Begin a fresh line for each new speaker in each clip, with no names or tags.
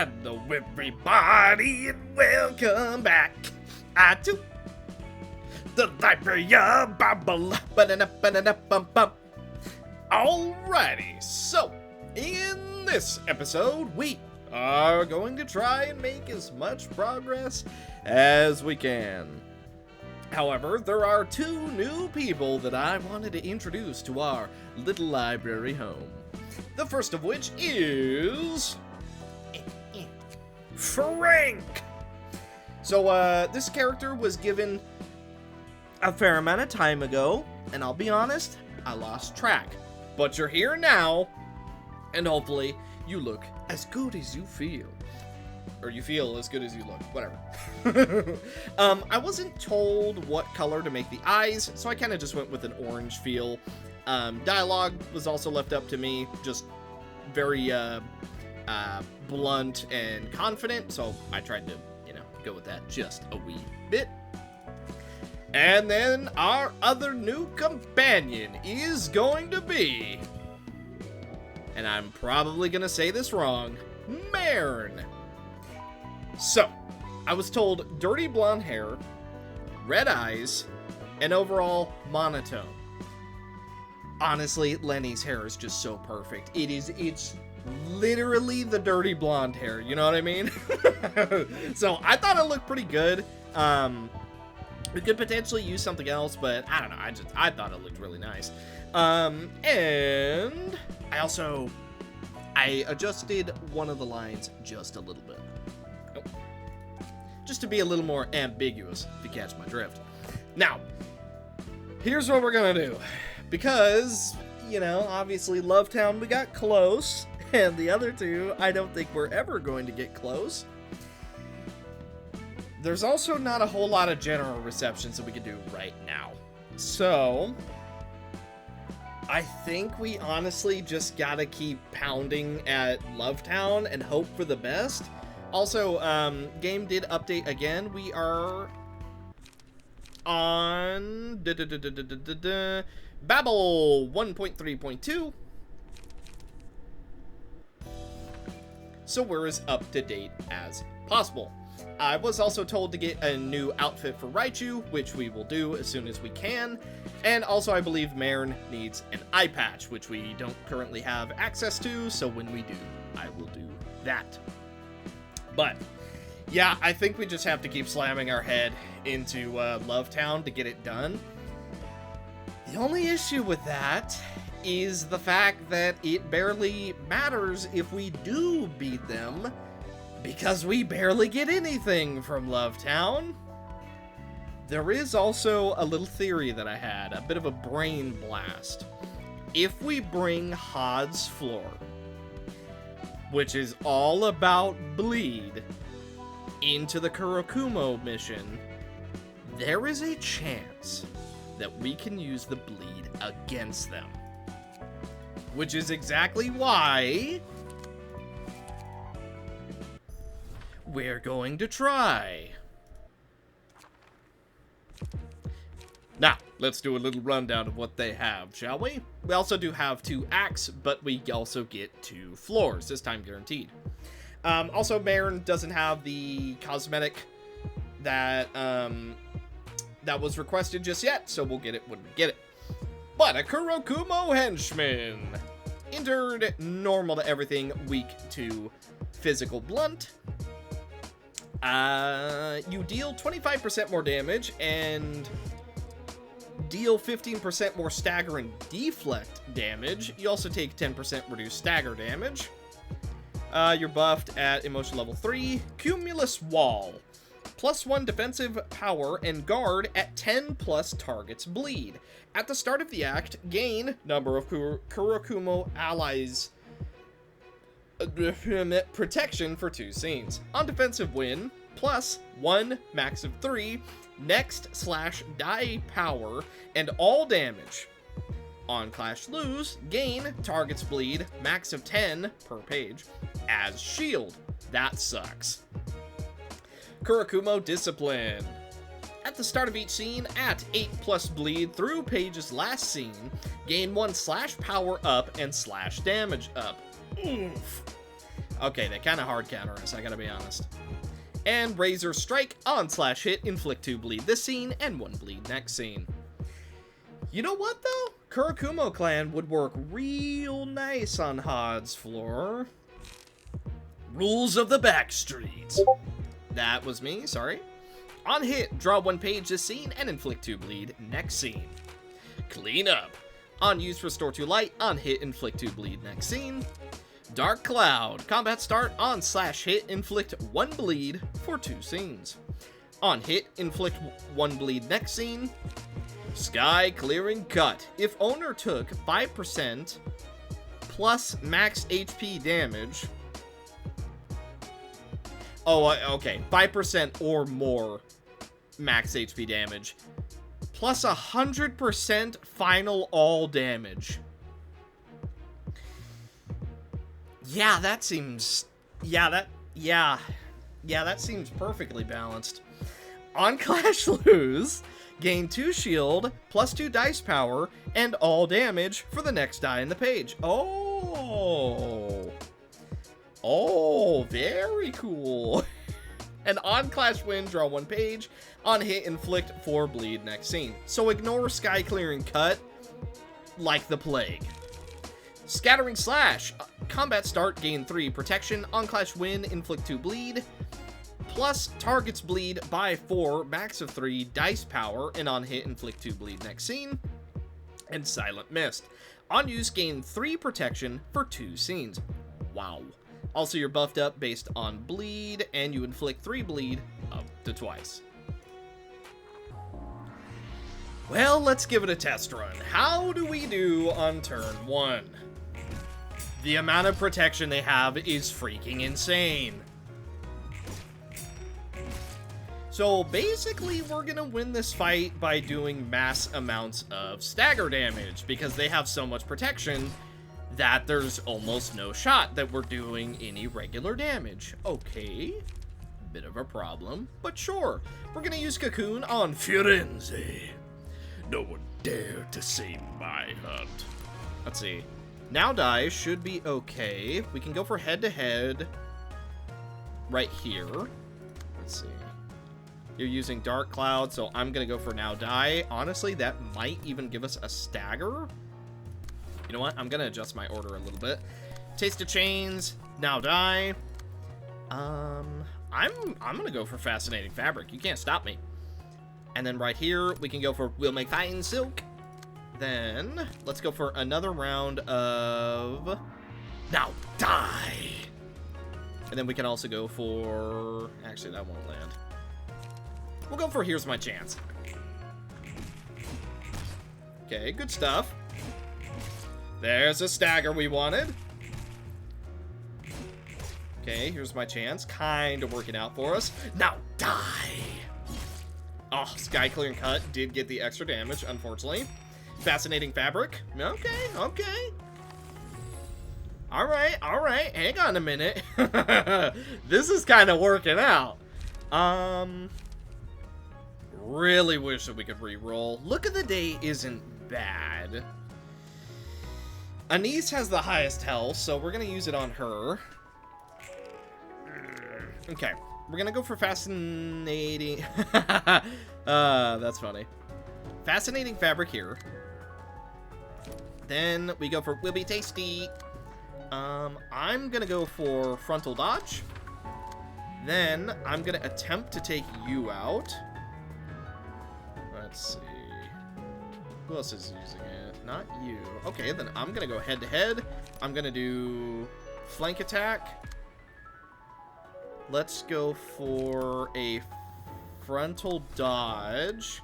Hello everybody and welcome back to the Library of Babel. Alrighty, so in this episode we are going to try and make as much progress as we can. However, there are two new people that I wanted to introduce to our little library home. The first of which is Frank. So this character was given a fair amount of time ago, and I'll be honest, I lost track. But you're here now, and hopefully you look as good as you feel. Or you feel as good as you look, whatever. I wasn't told what color to make the eyes, so I kind of just went with an orange feel. Dialogue was also left up to me, just very blunt and confident, so I tried to, go with that just a wee bit. And then our other new companion is going to be, and I'm probably going to say this wrong, Mern. So, I was told dirty blonde hair, red eyes, and overall monotone. Honestly, Lenny's hair is just so perfect. It's literally the dirty blonde hair, you know what I mean? So, I thought it looked pretty good. We could potentially use something else, but I don't know, I thought it looked really nice. And I adjusted one of the lines just a little bit. Just to be a little more ambiguous, if you catch my drift. Now, here's what we're gonna do. Because, obviously Lovetown, we got close, and the other two, I don't think we're ever going to get close. There's also not a whole lot of general receptions that we can do right now. So, I think we honestly just gotta keep pounding at Lovetown and hope for the best. Also, game did update again. We are on Babel 1.3.2. So we're as up to date as possible. I was also told to get a new outfit for Raichu, which we will do as soon as we can. And also, I believe Mern needs an eye patch, which we don't currently have access to. So when we do, I will do that. But, yeah, I think we just have to keep slamming our head into Lovetown to get it done. The only issue with that is the fact that it barely matters if we do beat them, because we barely get anything from Lovetown. There is also a little theory that I had, a bit of a brain blast. If we bring Hod's Floor, which is all about bleed, into the Kurokumo mission, there is a chance that we can use the bleed against them. Which is exactly why we're going to try. Now, let's do a little rundown of what they have, shall we? We also do have 2 acts, but we also get 2 floors, this time guaranteed. Also, Mern doesn't have the cosmetic that was requested just yet, so we'll get it when we get it. But a Kurokumo henchman. Entered normal to everything, weak to physical blunt. You deal 25% more damage and deal 15% more stagger and deflect damage. You also take 10% reduced stagger damage. You're buffed at emotion level 3. Cumulus Wall. +1 defensive power and guard at 10 plus targets bleed. At the start of the act, gain number of Kurokumo allies protection for 2 scenes. On defensive win, +1 max of 3, next/die power, and all damage. On clash lose, gain targets bleed, max of 10 per page, as shield. That sucks. Kurokumo discipline. At the start of each scene, at 8+ bleed through page's last scene, gain 1 slash power up and slash damage up. Oof. Okay, they kind of hard counter us, I gotta be honest. And Razor Strike on/hit, inflict 2 bleed this scene, and 1 bleed next scene. You know what, though? Kurokumo clan would work real nice on Hod's floor. Rules of the Backstreet. That was me, sorry. On hit, draw 1 page this scene, and inflict 2 bleed next scene. Clean up. On use, restore 2 light. On hit, inflict 2 bleed next scene. Dark Cloud. Combat start. On/hit, inflict 1 bleed for 2 scenes. On hit, inflict 1 bleed next scene. Sky Clearing Cut. If owner took 5% plus max HP damage. Oh, okay. 5% or more max HP damage. Plus 100% final all damage. Yeah, that seems... that seems perfectly balanced. On Clash Lose, gain 2 shield, plus 2 dice power, and all damage for the next die in the page. Oh, very cool. And on Clash Win, draw 1 page. On hit, inflict 4 bleed next scene. So ignore Sky Clearing Cut like the plague. Scattering Slash. Combat start, gain 3 protection. On Clash Win, inflict 2 bleed. Plus targets bleed by 4, max of 3 dice power, and on hit, inflict 2 bleed next scene. And Silent Mist. On use, gain 3 protection for 2 scenes. Wow. Also, you're buffed up based on bleed, and you inflict 3 bleed up to twice. Well, let's give it a test run. How do we do on turn 1? The amount of protection they have is freaking insane. So basically, we're gonna win this fight by doing mass amounts of stagger damage, because they have so much protection that there's almost no shot that we're doing any regular damage. Okay, bit of a problem, but sure. We're gonna use Cocoon on Firenze. No one dare to save my hunt. Let's see. Now die should be okay. We can go for head-to-head right here. Let's see. You're using Dark Cloud, so I'm gonna go for now die. Honestly, that might even give us a stagger. You know what? I'm gonna adjust my order a little bit. Taste of Chains, now die. I'm gonna go for Fascinating Fabric. You can't stop me. And then right here, we can go for We'll Make Fine Silk. Then, let's go for another round of Now Die. And then we can also go for... Actually, that won't land. We'll go for Here's My Chance. Okay, good stuff. There's a stagger we wanted. Okay, Here's My Chance. Kind of working out for us. Now die. Oh, Sky Clearing Cut did get the extra damage, unfortunately. Fascinating Fabric. Okay, okay. Alright, alright. Hang on a minute. This is kind of working out. Really wish that we could re-roll. Look at the Day isn't bad. Anise has the highest health, so we're going to use it on her. Okay. We're going to go for Fascinating... that's funny. Fascinating Fabric here. Then we go for Will Be Tasty. I'm going to go for Frontal Dodge. Then I'm going to attempt to take you out. Let's see. Who else is using it? Not you. Okay, then I'm going to go head-to-head. I'm going to do Flank Attack. Let's go for a Frontal Dodge.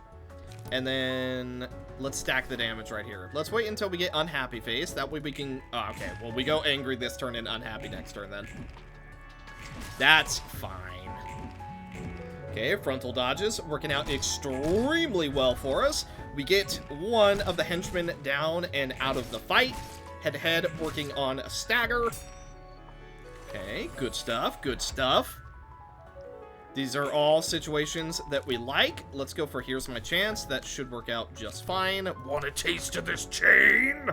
And then let's stack the damage right here. Let's wait until we get Unhappy Face. That way we can... Oh, okay, well, we go Angry this turn and Unhappy next turn then. That's fine. Okay, Frontal Dodges working out extremely well for us. We get one of the henchmen down and out of the fight. Head-to-head working on a stagger. Okay, good stuff, good stuff. These are all situations that we like. Let's go for Here's My Chance. That should work out just fine. Want a taste of this chain?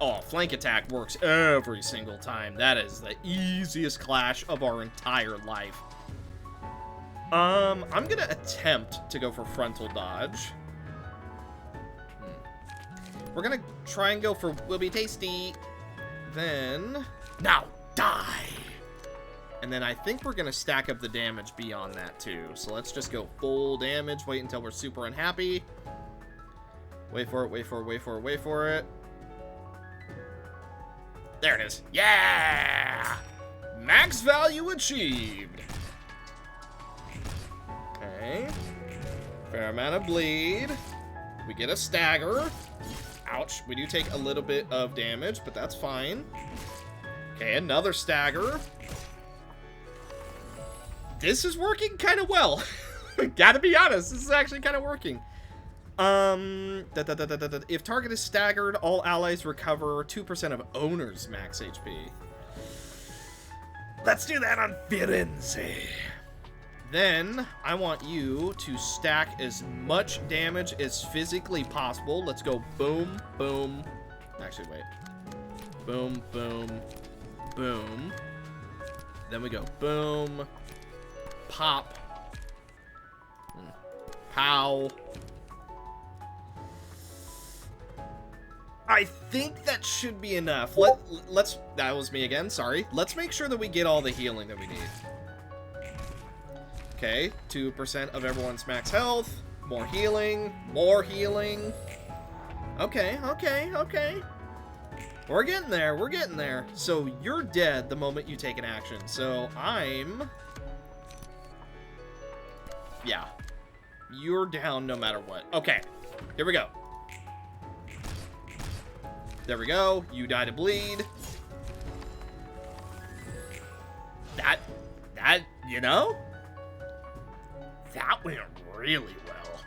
Oh, flank attack works every single time. That is the easiest clash of our entire life. I'm gonna attempt to go for frontal dodge. We're gonna try and go for will be tasty. Then, now die! And then I think we're gonna stack up the damage beyond that too. So let's just go full damage, wait until we're super unhappy. Wait for it, wait for it, wait for it, wait for it. There it is. Yeah! Max value achieved. Okay. Fair amount of bleed. We get a stagger. Ouch. We do take a little bit of damage, but that's fine. Okay, another stagger. This is working kind of well. Gotta be honest, this is actually kind of working. If target is staggered, all allies recover 2% of owner's max HP. Let's do that on Firenze. Then, I want you to stack as much damage as physically possible. Let's go boom, boom. Actually, wait. Boom, boom, boom. Then we go boom, pop, pow. I think that should be enough. Let's, that was me again, sorry. Let's make sure that we get all the healing that we need. Okay, 2% of everyone's max health. More healing, more healing. Okay, okay, okay. We're getting there, we're getting there. So you're dead the moment you take an action. So I'm... Yeah. You're down no matter what. Okay, here we go. There we go. You die to bleed. That, you know? That went really well.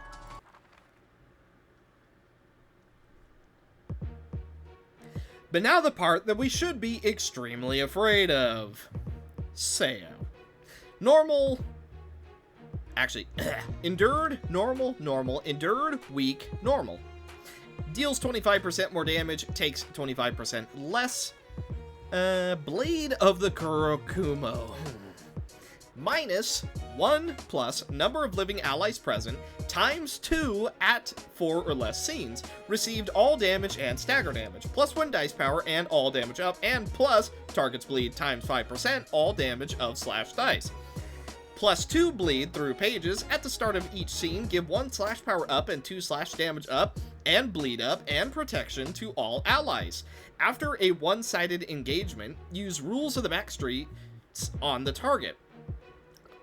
But now the part that we should be extremely afraid of. Seo. Normal. Actually, endured, normal, normal, endured, weak, normal. Deals 25% more damage, takes 25% less. Blade of the Kurokumo. Minus 1 plus number of living allies present times 2 at 4 or less scenes. Received all damage and stagger damage. Plus 1 dice power and all damage up. And plus target's bleed times 5% all damage of slash dice. Plus 2 bleed through pages at the start of each scene. Give 1 slash power up and 2 slash damage up and bleed up and protection to all allies. After a one-sided engagement, use rules of the backstreet on the target.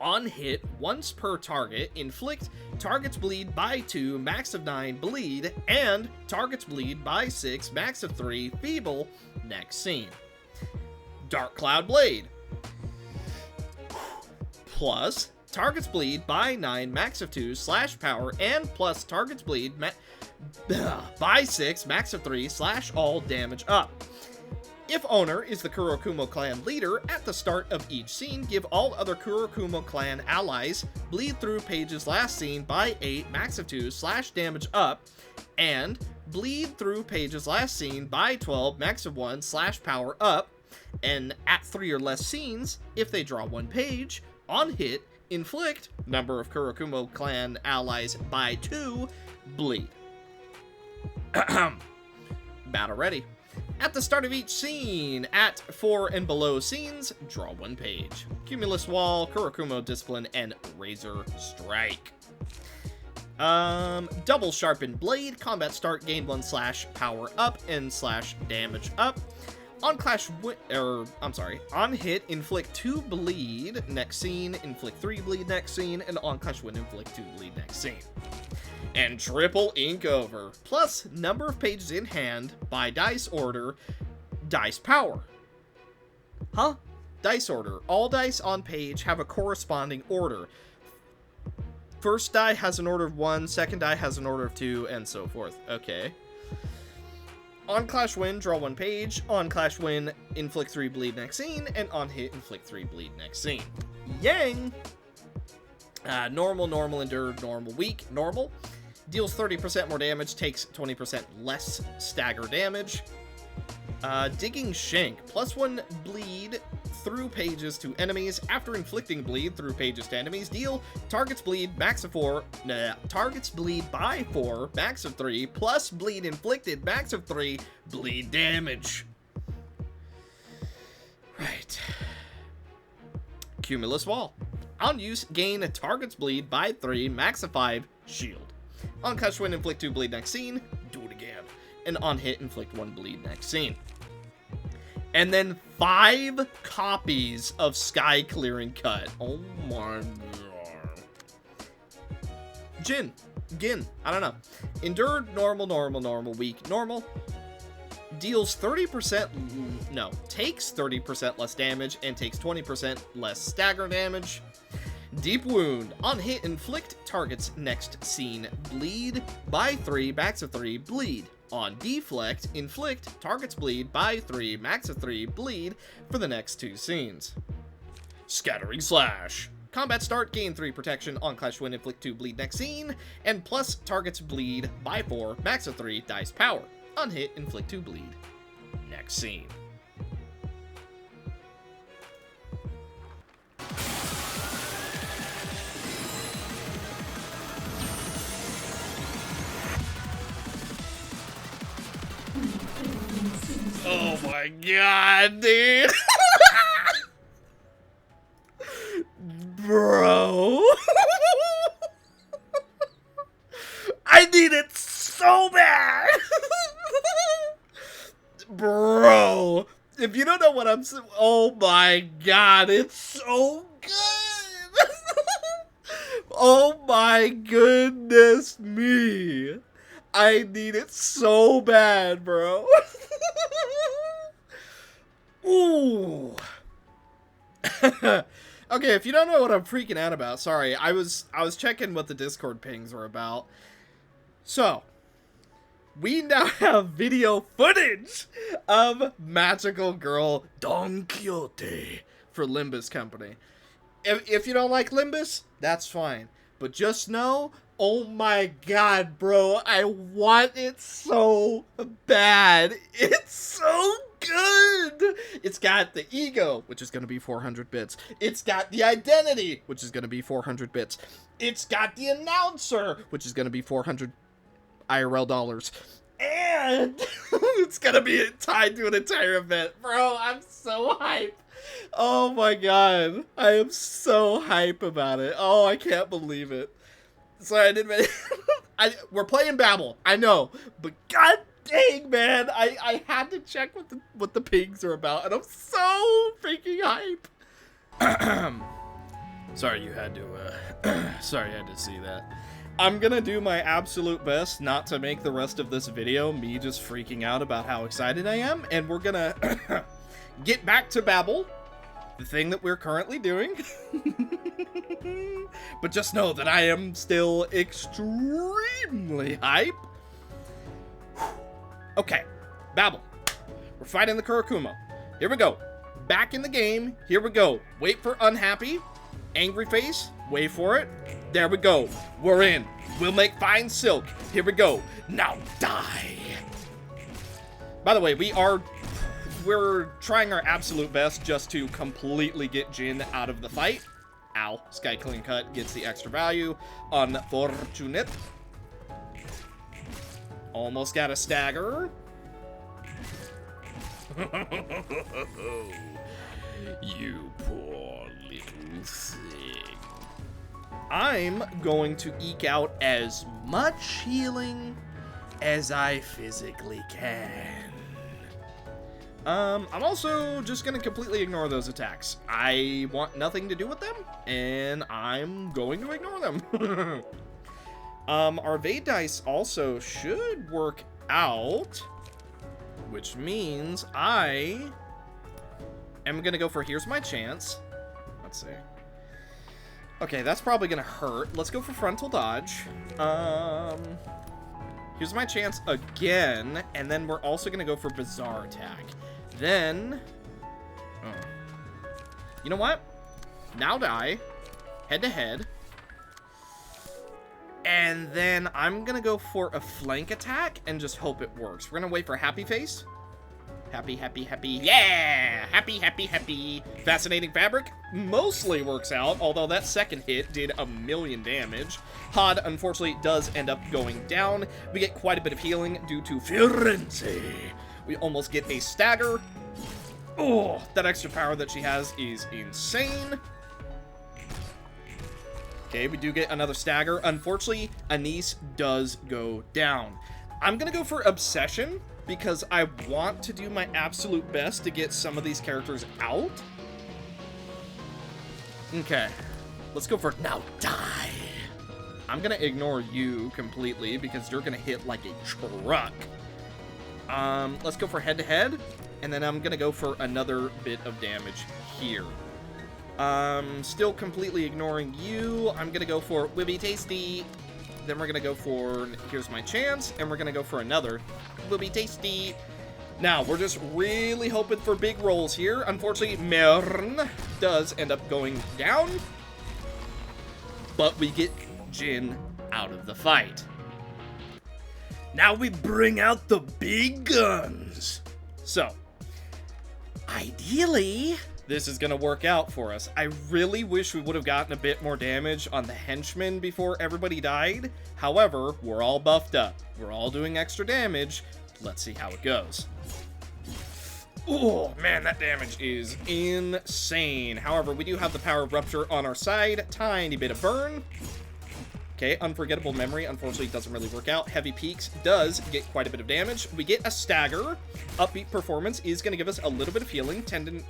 On hit, once per target, inflict target's bleed by 2, max of 9 bleed, and target's bleed by 6, max of 3 feeble, next scene. Dark Cloud Blade. Plus target's bleed by 9, max of 2, slash power, and plus target's bleed by 6, max of 3, slash all damage up. If owner is the Kurokumo clan leader, at the start of each scene, give all other Kurokumo clan allies bleed through pages last scene by 8, max of 2, slash damage up, and bleed through pages last scene by 12, max of 1, slash power up, and at 3 or less scenes, if they draw 1 page, on hit, inflict number of Kurokumo clan allies by 2, bleed. Battle ready. At the start of each scene, at 4 and below scenes, draw 1 page. Cumulus Wall, Kurokumo Discipline, and Razor Strike. Double Sharpened Blade, combat start, gain 1 slash power up and slash damage up. On hit, inflict 2 bleed next scene, inflict 3 bleed next scene, and on clash win, inflict 2 bleed next scene. And triple ink over. Plus number of pages in hand by dice order, dice power. Huh? Dice order. All dice on page have a corresponding order. First die has an order of 1, second die has an order of 2, and so forth. Okay. On clash win, draw 1 page. On clash win, inflict 3 bleed next scene. And on hit, inflict 3 bleed next scene. Yang! Normal, normal, endured, normal, weak, normal. Deals 30% more damage, takes 20% less stagger damage. Digging Shank. +1 bleed through pages to enemies. After inflicting bleed through pages to enemies, deal targets bleed max of 4. Targets bleed by 4, max of 3, plus bleed inflicted max of 3 bleed damage. Right. Cumulus Wall. On use, gain targets bleed by 3, max of 5, shield. On catch when inflict 2 bleed next scene, do it again. And on hit, inflict 1 bleed next scene. And then 5 copies of Sky Clearing Cut. Oh my god. Gin. I don't know. Endured, normal, weak, normal. Deals 30%, no, takes 30% less damage and takes 20% less stagger damage. Deep Wound. On hit, inflict targets next scene bleed by 3, max of 3, bleed. On deflect, inflict targets bleed by 3, max of 3, bleed for the next 2 scenes. Scattering Slash. Combat start, gain 3 protection. On clash when inflict 2 bleed next scene, and plus targets bleed by 4, max of 3, dice power. On hit, inflict 2 bleed next scene. Oh my god, dude. Bro. I need it so bad. Bro. If you don't know what I'm saying, oh my god, it's so good. Oh my goodness me. I need it so bad, bro. Ooh. Okay, if you don't know what I'm freaking out about, sorry. I was checking what the Discord pings were about. So, we now have video footage of Magical Girl Don Quixote for Limbus Company. If you don't like Limbus, that's fine. But just know, oh my god, bro, I want it so bad. It's so good. It's got the ego, which is going to be 400 bits. It's got the identity, which is going to be 400 bits. It's got the announcer, which is going to be 400 IRL dollars. And it's going to be tied to an entire event. Bro, I'm so hype. Oh my god. I am so hype about it. Oh, I can't believe it. Sorry, I didn't we're playing Babel, I know, but god dang, man, I had to check what the pings are about, and I'm so freaking hype. Sorry you had to, sorry you had to see that. I'm gonna do my absolute best not to make the rest of this video me just freaking out about how excited I am, and we're gonna get back to Babel, the thing that we're currently doing. But just know that I am still extremely hype. Okay, Babel. We're fighting the Kurokumo. Here we go. Back in the game. Here we go. Wait for unhappy. Angry face. Wait for it. There we go. We're in. We'll make fine silk. Here we go. Now die. By the way, we're trying our absolute best just to completely get Jin out of the fight. Ow. Sky Clean Cut gets the extra value. Unfortunate. Almost got a stagger. You poor little thing. I'm going to eke out as much healing as I physically can. I'm also just gonna completely ignore those attacks. I want nothing to do with them, and I'm going to ignore them. Our Vade dice also should work out, which means I am gonna go for here's my chance. Let's see. Okay, that's probably gonna hurt. Let's go for frontal dodge. Here's my chance again, and then we're also gonna go for bizarre attack. Then, you know what? Now die, head to head, and then I'm gonna go for a flank attack and just hope it works. We're gonna wait for happy face, Happy, happy, happy. Yeah! Happy, happy, happy. Fascinating fabric mostly works out, although that second hit did a million damage. Hod, unfortunately, does end up going down. We get quite a bit of healing due to Firenze. We almost get a stagger. Oh, that extra power that she has is insane. Okay, we do get another stagger. Unfortunately, Anise does go down. I'm gonna go for Obsession, because I want to do my absolute best to get some of these characters out. Okay, let's go for Now Die. I'm gonna ignore you completely because you're gonna hit like a truck. Let's go for head-to-head, and then I'm gonna go for another bit of damage here. Still completely ignoring you. I'm gonna go for Wibby Tasty. Then we're gonna go for Here's My Chance, and we're gonna go for another Wibby Tasty. Now, we're just really hoping for big rolls here. Unfortunately, Mern does end up going down, but we get Jin out of the fight. Now we bring out the big guns. So, ideally, this is gonna work out for us. I really wish we would have gotten a bit more damage on the henchmen before everybody died. However, we're all buffed up. We're all doing extra damage. Let's see how it goes. Oh, man, that damage is insane. However, we do have the power of Rupture on our side. Tiny bit of burn. Okay, Unforgettable Memory, unfortunately, doesn't really work out. Heavy Peaks does get quite a bit of damage. We get a stagger. Upbeat Performance is going to give us a little bit of healing. Tendon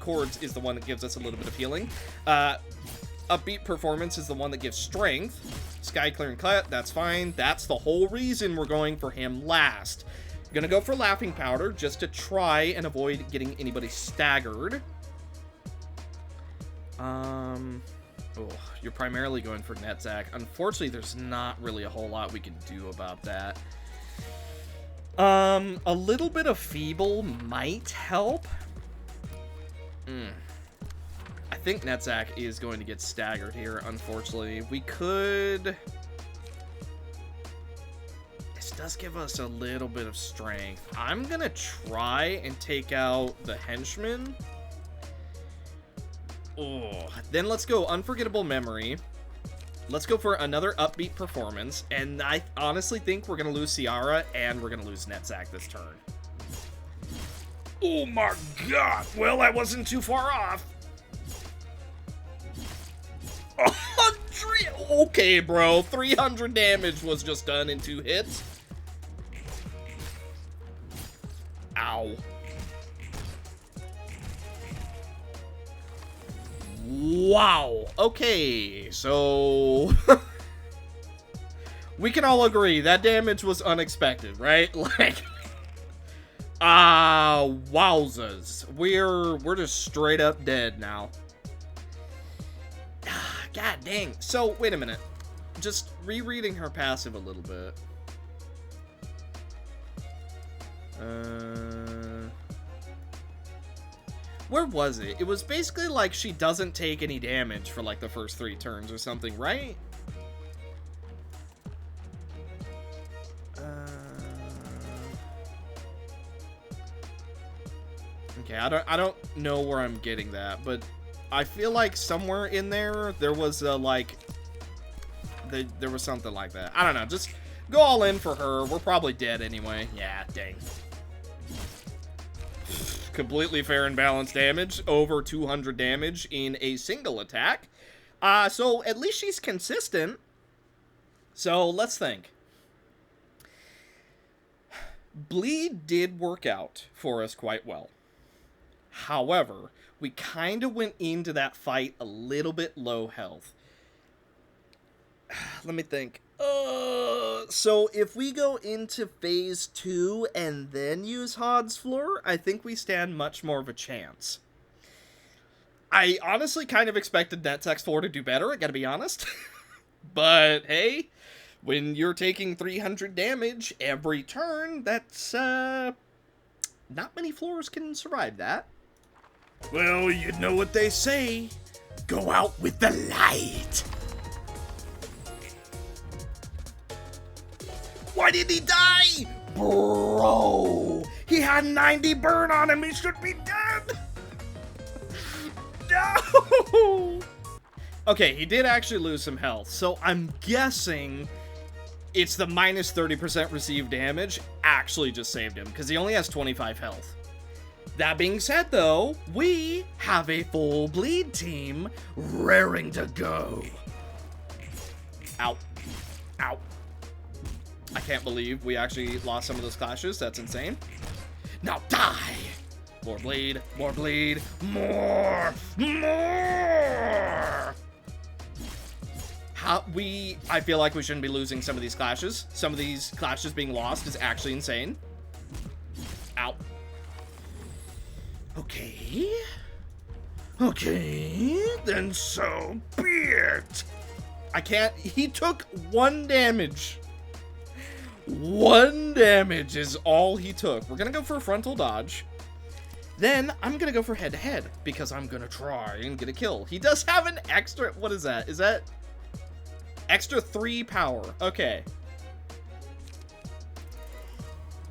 Cords is the one that gives us a little bit of healing. Upbeat Performance is the one that gives strength. Sky Clear and Cut, that's fine. That's the whole reason we're going for him last. Gonna go for Laughing Powder just to try and avoid getting anybody staggered. Oh, you're primarily going for Netzach. Unfortunately, there's not really a whole lot we can do about that. A little bit of Feeble might help. I think Netzach is going to get staggered here, unfortunately. We could... This does give us a little bit of strength. I'm gonna try and take out the henchmen. Oh, then let's go Unforgettable Memory. Let's go for another Upbeat Performance, and I honestly think we're gonna lose Ciara and we're gonna lose Netzach this turn. Oh my god! Well, I wasn't too far off. 100. Okay, bro. 300 damage was just done in 2 hits. Ow. Wow. Okay, so we can all agree that damage was unexpected, right? Like, wowzers. We're just straight up dead now. God dang. So, wait a minute. Just rereading her passive a little bit. Where was it? It was basically like she doesn't take any damage for like the first 3 turns or something, right? Okay, I don't know where I'm getting that, but I feel like somewhere in there was like there was something like that. I don't know. Just go all in for her. We're probably dead anyway. Yeah, dang. Completely fair and balanced damage. Over 200 damage in a single attack. So at least she's consistent. So let's think. Bleed did work out for us quite well. However, we kind of went into that fight a little bit low health. Let me think. So if we go into phase 2 and then use Hod's Floor, I think we stand much more of a chance. I honestly kind of expected Netzach's Floor to do better, I gotta be honest. But hey, when you're taking 300 damage every turn, that's, not many floors can survive that. Well, you know what they say. Go out with the light. Why did he die? Bro! He had 90 burn on him, he should be dead! No! Okay, he did actually lose some health, so I'm guessing it's the minus 30% received damage actually just saved him, because he only has 25 health. That being said, though, we have a full bleed team raring to go. Ow. Ow. I can't believe we actually lost some of those clashes. That's insane. Now die! More bleed, more bleed, more! I feel like we shouldn't be losing some of these clashes. Some of these clashes being lost is actually insane. Ow. Okay. Okay, then so be it. I can't. He took 1 damage. 1 damage is all he took. We're gonna go for a frontal dodge. Then I'm gonna go for head-to-head because I'm gonna try and get a kill. He does have an extra. What is that? Is that extra 3 power? Okay.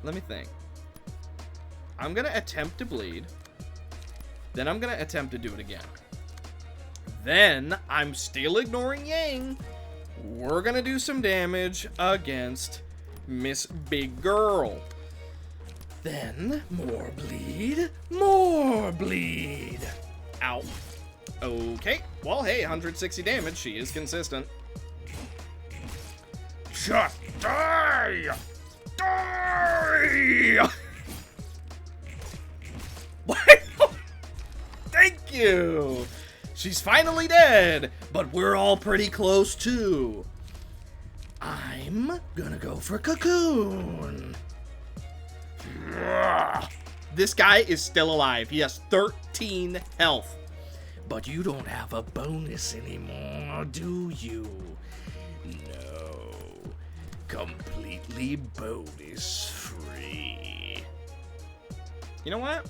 Let me think. I'm gonna attempt to bleed. Then I'm gonna attempt to do it again. Then I'm still ignoring Yang. We're gonna do some damage against Miss Big Girl. Then more bleed, more bleed. Ow. Okay. Well, hey, 160 damage. She is consistent. Just die! Die! What? Thank you! She's finally dead, but we're all pretty close too. I'm gonna go for Cocoon. This guy is still alive. He has 13 health. But you don't have a bonus anymore, do you? No. Completely bonus free. You know what?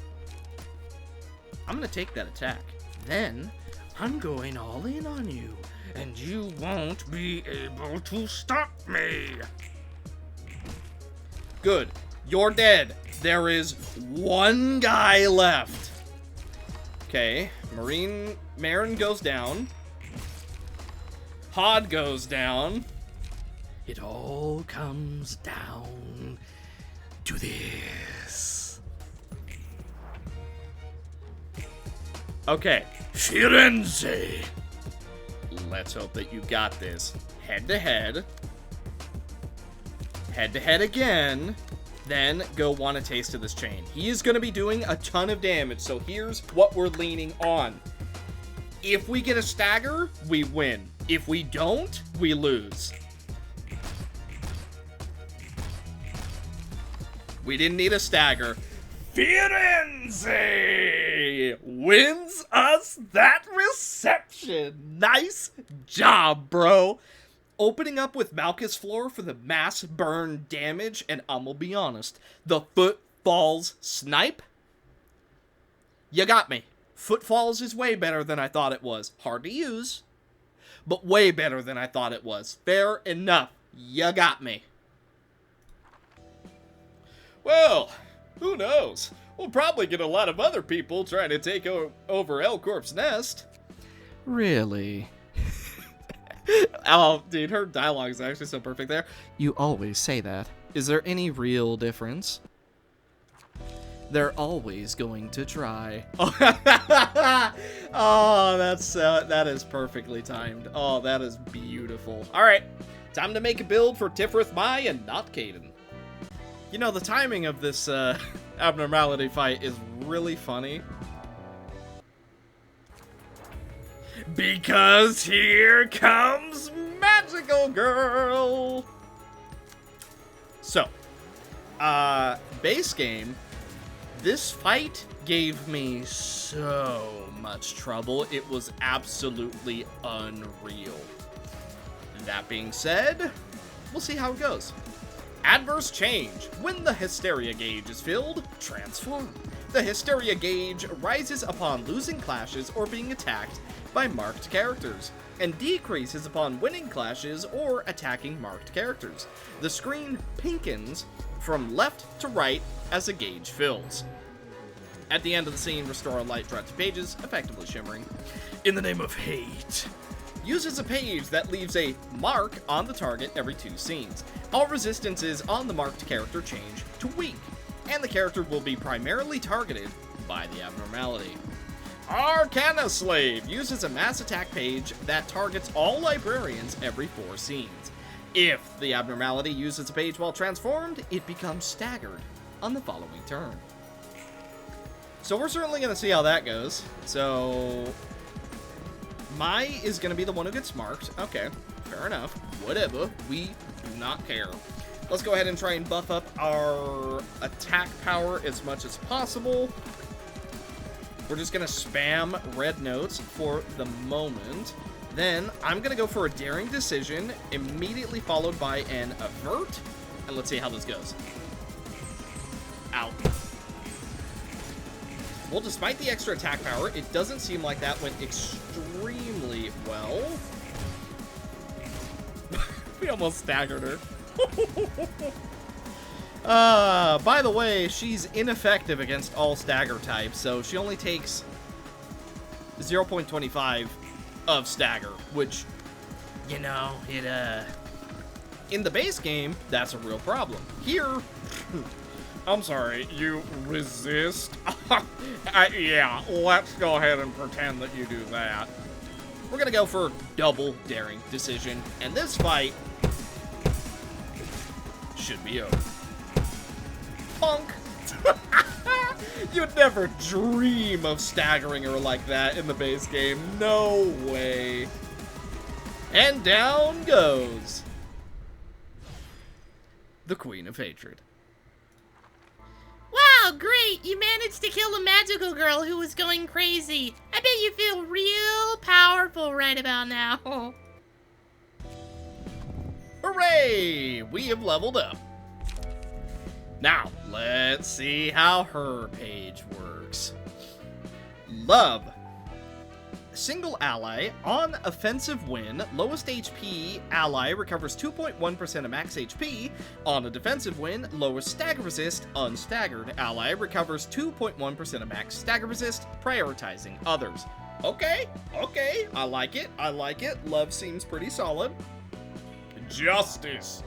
I'm gonna take that attack. Then, I'm going all in on you, and you won't be able to stop me. Good. You're dead. There is 1 guy left. Okay. Marin goes down. Hod goes down. It all comes down to this. Okay. Firenze. Let's hope that you got this. Head to head. Head to head again. Then go want a taste of this chain. He is going to be doing a ton of damage, so here's what we're leaning on. If we get a stagger, we win. If we don't, we lose. We didn't need a stagger. Firenze wins us that reception. Nice job, bro. Opening up with Malchus Floor for the mass burn damage, and I'm gonna be honest, the Footfalls snipe? You got me. Footfalls is way better than I thought it was. Hard to use, but way better than I thought it was. Fair enough. You got me. Well, who knows? We'll probably get a lot of other people trying to take over L Corp's nest. Really? Oh, dude, her dialogue is actually so perfect there. You always say that. Is there any real difference? They're always going to try. Oh, that is perfectly timed. Oh, that is beautiful. All right, time to make a build for Tifrith Mai and not Caden. You know, the timing of this abnormality fight is really funny. Because here comes Magical Girl! So, base game, this fight gave me so much trouble, it was absolutely unreal. That being said, we'll see how it goes. Adverse change. When the Hysteria gauge is filled, transform. The Hysteria gauge rises upon losing clashes or being attacked by marked characters, and decreases upon winning clashes or attacking marked characters. The screen pinkens from left to right as the gauge fills. At the end of the scene, restore a light throughout 2 pages, effectively shimmering. In the name of hate. Uses a page that leaves a mark on the target every 2 scenes. All resistances on the marked character change to weak, and the character will be primarily targeted by the abnormality. Arcana Slave uses a mass attack page that targets all librarians every 4 scenes. If the abnormality uses a page while transformed, it becomes staggered on the following turn. So we're certainly going to see how that goes. So Mai is going to be the one who gets marked. Okay, fair enough. Whatever. We do not care. Let's go ahead and try and buff up our attack power as much as possible. We're just going to spam red notes for the moment. Then I'm going to go for a daring decision, immediately followed by an avert. And let's see how this goes. Ow. Well, despite the extra attack power, it doesn't seem like that went extremely well. We almost staggered her. By the way, she's ineffective against all stagger types, so she only takes 0.25 of stagger, which, you know, in the base game, that's a real problem. Here, I'm sorry, you resist? Yeah, let's go ahead and pretend that you do that. We're gonna go for double daring decision, and this fight should be over. Punk! You'd never dream of staggering her like that in the base game. No way. And down goes the Queen of Hatred.
Wow, great! You managed to kill a magical girl who was going crazy. I bet you feel real powerful right about now.
Hooray! We have leveled up. Now, let's see how her page works. Love. Single ally. On offensive win, lowest HP ally recovers 2.1% of max HP. On a defensive win, lowest stagger resist, unstaggered ally recovers 2.1% of max stagger resist, prioritizing others. Okay, I like it, Love seems pretty solid. Justice.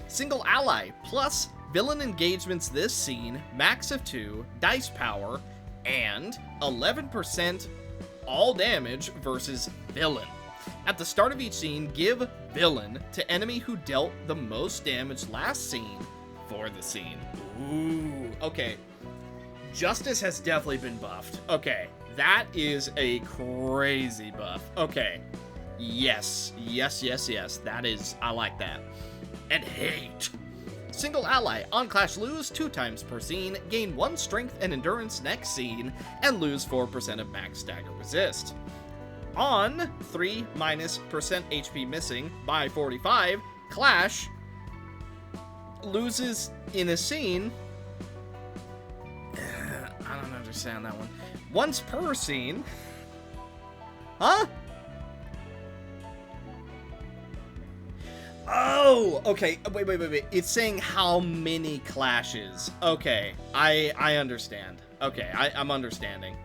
Single ally, plus villain engagements this scene, max of 2, dice power, and 11% all damage versus villain. At the start of each scene, give villain to enemy who dealt the most damage last scene for the scene. Ooh, okay. Justice has definitely been buffed. Okay, that is a crazy buff. Okay, yes, that is, I like that. And hate. Single ally, on clash lose 2 times per scene, gain 1 strength and endurance next scene, and lose 4% of max stagger resist. On 3- HP missing by 45, clash loses in a scene. I don't understand that one. Once per scene. Huh? Oh, okay. Wait. It's saying how many clashes. Okay, I understand. Okay, I'm understanding.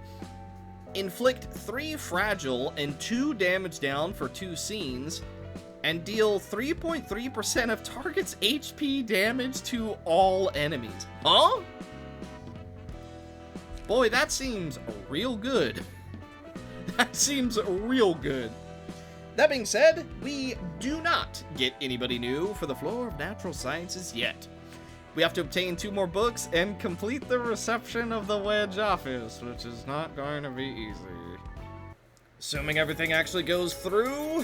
Inflict 3 fragile and 2 damage down for 2 scenes, and deal 3.3% of target's HP damage to all enemies. Huh? Boy, that seems real good. That seems real good. That being said, we do not get anybody new for the floor of natural sciences yet. We have to obtain 2 more books and complete the reception of the Wedge office, which is not going to be easy. Assuming everything actually goes through,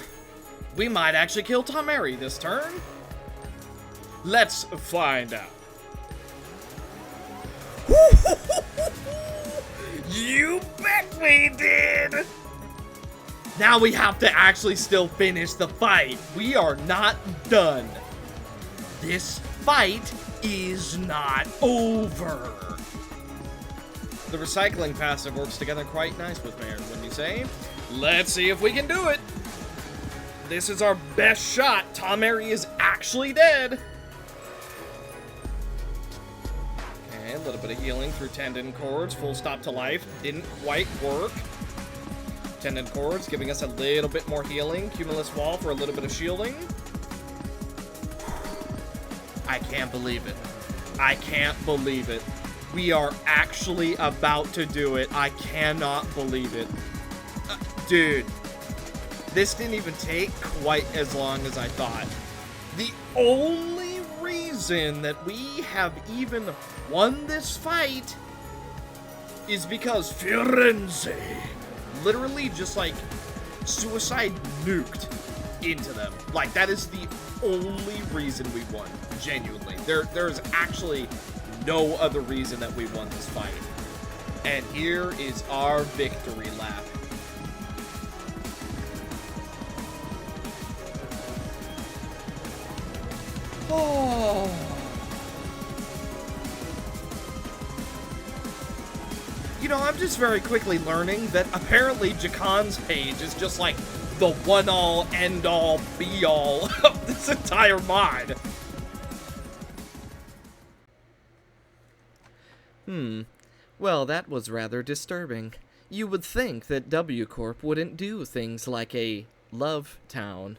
we might actually kill Tomerry this turn. Let's find out. You bet we did! Now we have to actually still finish the fight. We are not done. This fight is not over. The recycling passive works together quite nice with Mare, wouldn't you say? Let's see if we can do it. This is our best shot. Tomerry is actually dead. a little bit of healing through tendon cords. Full stop to life. Didn't quite work. Tendon cords giving us a little bit more healing. Cumulus wall for a little bit of shielding. I can't believe it. I can't believe it. We are actually about to do it. I cannot believe it. Dude, this didn't even take quite as long as I thought. The only reason that we have even won this fight is because Firenze literally just like suicide nuked into them. Like, that is the only reason we won, genuinely. There's actually no other reason that we won this fight. And here is our victory lap. Oh. You know, I'm just very quickly learning that apparently Jakan's page is just like the one-all, end-all, be-all of this entire mod.
Well, that was rather disturbing. You would think that W Corp wouldn't do things like a love town.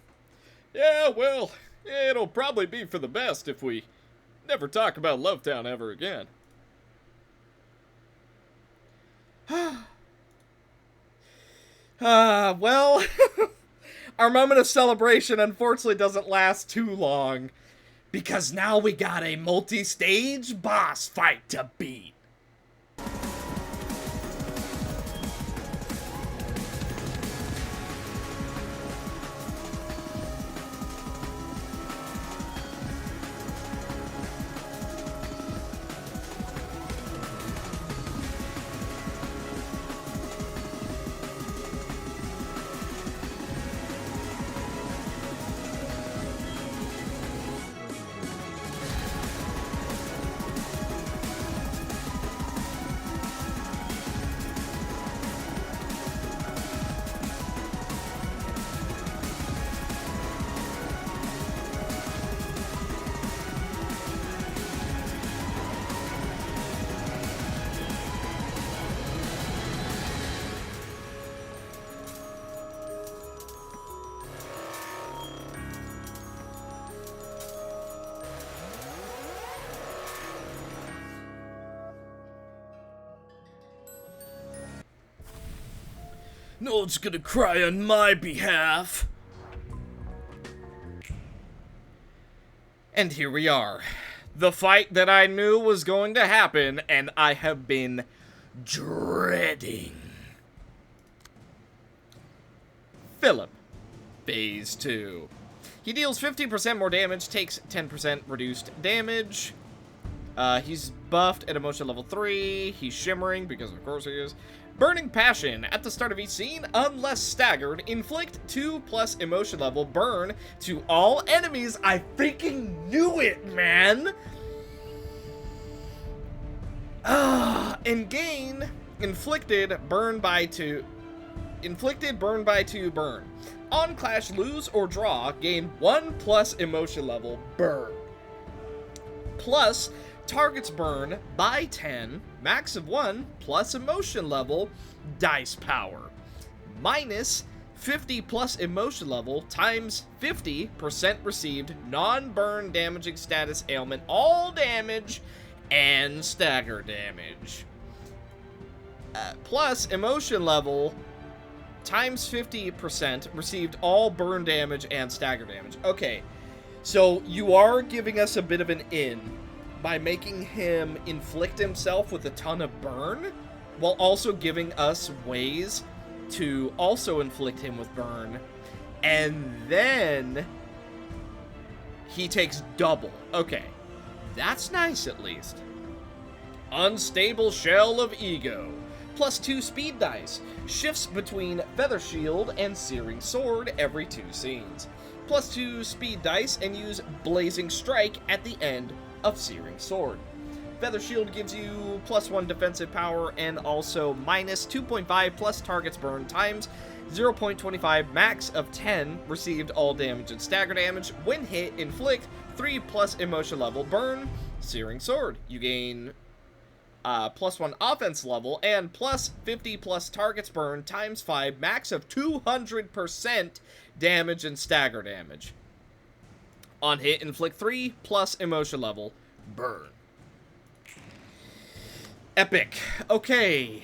Yeah, well, it'll probably be for the best if we never talk about Love Town ever again. Well, our moment of celebration unfortunately doesn't last too long, because now we got a multi-stage boss fight to beat. No one's gonna cry on my behalf. And here we are. The fight that I knew was going to happen, and I have been dreading. Philip, Phase 2. He deals 50% more damage, takes 10% reduced damage. He's buffed at emotion level 3. He's shimmering, because of course he is. Burning Passion. At the start of each scene, unless staggered, inflict 2+ emotion level burn to all enemies. I freaking knew it, man! And gain inflicted burn by 2 burn. On clash, lose or draw, gain 1+ emotion level burn. Plus targets burn by 10, max of 1, plus emotion level, dice power. Minus 50+ emotion level times 50% received non-burn damaging status ailment, all damage, and stagger damage. Plus emotion level times 50% received all burn damage and stagger damage. Okay, so you are giving us a bit of an in by making him inflict himself with a ton of burn, while also giving us ways to also inflict him with burn, and then he takes double. Okay, that's nice at least. Unstable Shell of Ego. Plus 2 speed dice. Shifts between Feather Shield and Searing Sword every 2 scenes. Plus 2 speed dice and use Blazing Strike at the end of Searing Sword. Feather Shield gives you plus 1 defensive power and also minus 2.5 plus targets burn times 0.25 max of 10 received all damage and stagger damage. When hit, inflict 3+ emotion level burn. Searing Sword. You gain +1 offense level, and plus 50 plus targets burn times 5, max of 200% damage and stagger damage. On hit, inflict 3 plus emotion level, burn. Epic. Okay.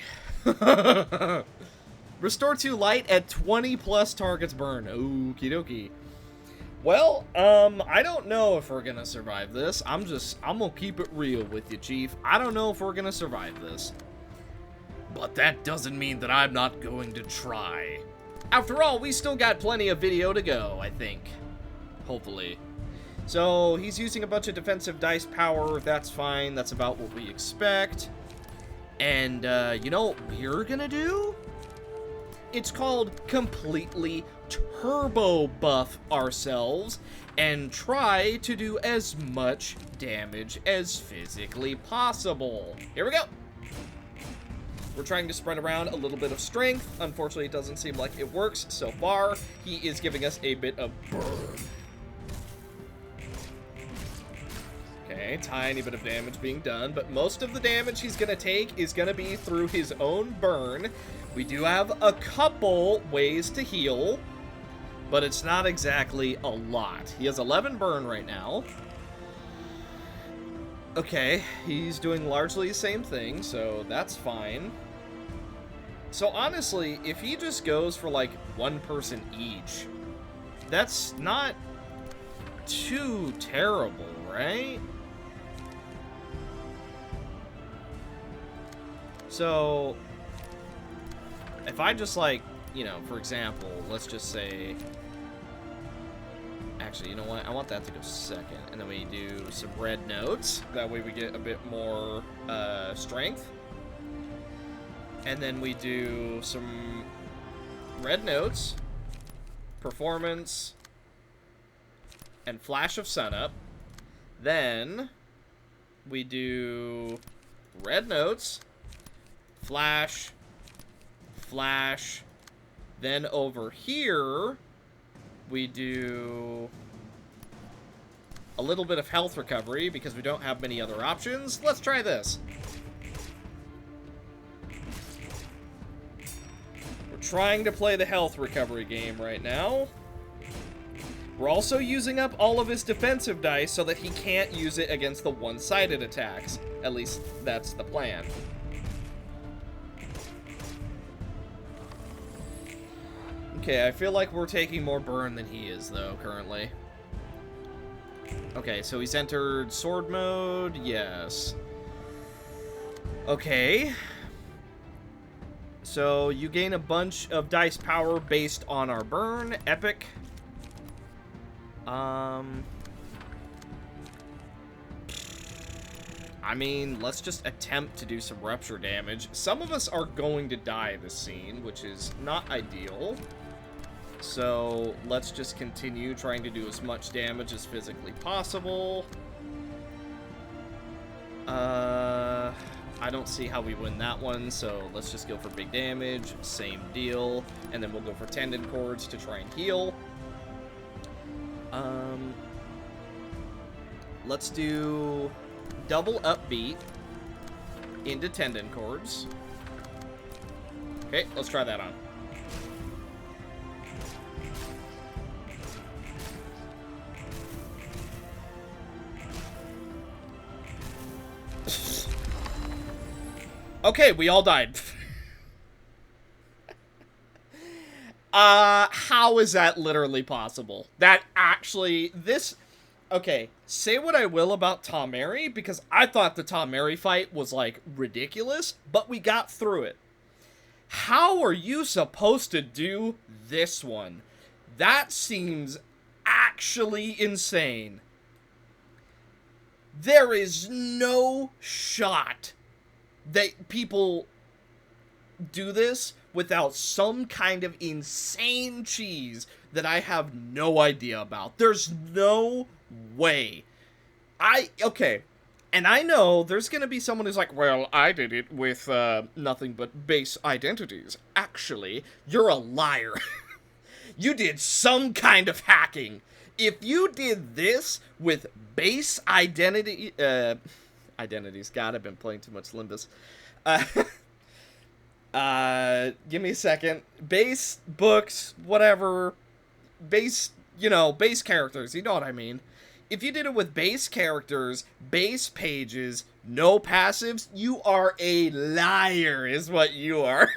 Restore 2 light at 20 plus targets burn. Okie dokie. Well, I don't know if we're gonna survive this. I'm gonna keep it real with you, Chief. I don't know if we're gonna survive this. But that doesn't mean that I'm not going to try. After all, we still got plenty of video to go, I think. Hopefully. So, he's using a bunch of defensive dice power. That's fine. That's about what we expect. And, you know what we're gonna do? It's called completely turbo buff ourselves and try to do as much damage as physically possible. Here we go. We're trying to spread around a little bit of strength. Unfortunately, it doesn't seem like it works so far. He is giving us a bit of burn. Okay, tiny bit of damage being done, but most of the damage he's gonna take is gonna be through his own burn. We do have a couple ways to heal, but it's not exactly a lot. He has 11 burn right now. Okay, he's doing largely the same thing, so that's fine. So honestly, if he just goes for like one person each, that's not too terrible, right? So, if I just like, you know, for example, let's just say, actually, you know what, I want that to go second, and then we do some red notes, that way we get a bit more strength, and then we do some red notes, performance, and flash of sunup, then we do red notes, flash, flash, then over here, we do a little bit of health recovery because we don't have many other options. Let's try this. We're trying to play the health recovery game right now. We're also using up all of his defensive dice so that he can't use it against the one-sided attacks. At least, that's the plan. Okay, I feel like we're taking more burn than he is, though, currently. Okay, so he's entered sword mode. Yes. Okay. So, you gain a bunch of dice power based on our burn. Epic. I mean, let's just attempt to do some rupture damage. Some of us are going to die this scene, which is not ideal. So, let's just continue trying to do as much damage as physically possible. I don't see how we win that one, so let's just go for big damage. Same deal. And then we'll go for tendon cords to try and heal. Let's do double upbeat into tendon cords. Okay, let's try that on. Okay, we all died. How is that literally possible? That actually, okay, say what I will about Tomerry, because I thought the Tomerry fight was, like, ridiculous, but we got through it. How are you supposed to do this one? That seems actually insane. There is no shot that people do this without some kind of insane cheese that I have no idea about. There's no way. Okay, and I know there's gonna be someone who's like, well, I did it with nothing but base identities. Actually, you're a liar. You did some kind of hacking. If you did this with base identity, identities. God, I've been playing too much Limbus. Give me a second. Base books, whatever. Base characters. You know what I mean. If you did it with base characters, base pages, no passives, you are a liar, is what you are.